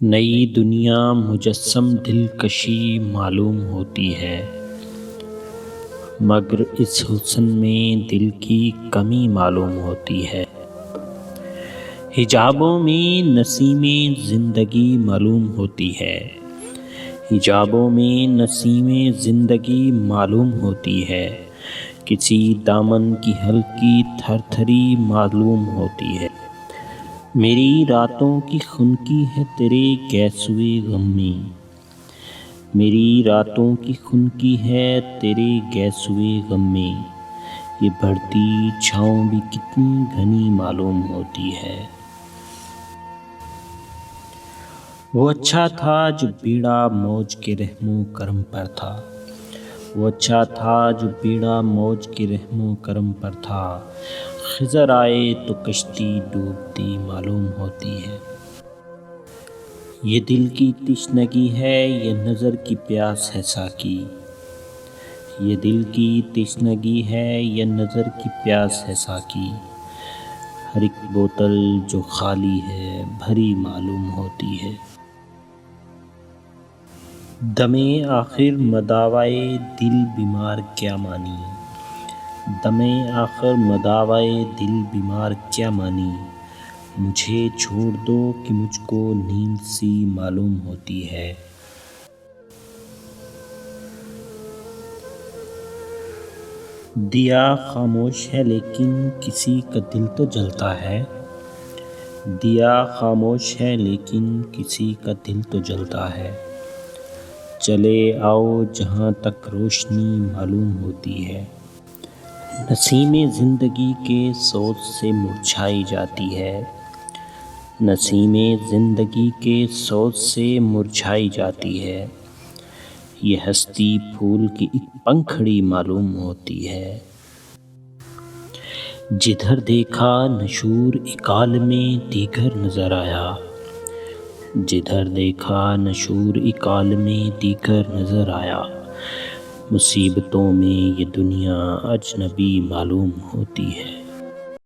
نئی دنیا مجسم دلکشی معلوم ہوتی ہے، مگر اس حسن میں دل کی کمی معلوم ہوتی ہے۔ حجابوں میں نسیم زندگی معلوم ہوتی ہے، حجابوں میں نسیم زندگی معلوم ہوتی ہے، کسی دامن کی ہلکی تھر تھری معلوم ہوتی ہے۔ میری راتوں کی خنکی ہے تیرے گیسوئے غم میں، میری راتوں کی خنکی ہے تیرے گیسوئے غم میں، یہ بڑھتی چھاؤں بھی کتنی گھنی معلوم ہوتی ہے۔ وہ اچھا تھا جو بیڑا موج کے رحم و کرم پر تھا، وہ اچھا تھا جو بیڑا موج کے رحم و کرم پر تھا، خضر آئے تو کشتی ڈوبتی معلوم ہوتی ہے۔ یہ دل کی تشنگی ہے یہ نظر کی پیاس ہے ساقی، یہ دل کی تشنگی ہے یہ نظر کی پیاس ہے ساقی، ہر ایک بوتل جو خالی ہے بھری معلوم ہوتی ہے۔ دم آخر مداوائے دل بیمار کیا مانی، دم آخر مداوائے دل بیمار کیا مانی، مجھے چھوڑ دو کہ مجھ کو نیند سی معلوم ہوتی ہے۔ دیا خاموش ہے لیکن کسی کا دل تو جلتا ہے، دیا خاموش ہے لیکن کسی کا دل تو جلتا ہے، چلے آؤ جہاں تک روشنی معلوم ہوتی ہے۔ نسیم زندگی کے سوز سے مرجھائی جاتی ہے، نسیم زندگی کے سوز سے مرجھائی جاتی ہے، یہ ہستی پھول کی ایک پنکھڑی معلوم ہوتی ہے۔ جدھر دیکھا نشور ایک عالم دیگر نظر آیا، جدھر دیکھا نشور ایک عالم دیگر نظر آیا، مصیبتوں میں یہ دنیا اجنبی معلوم ہوتی ہے۔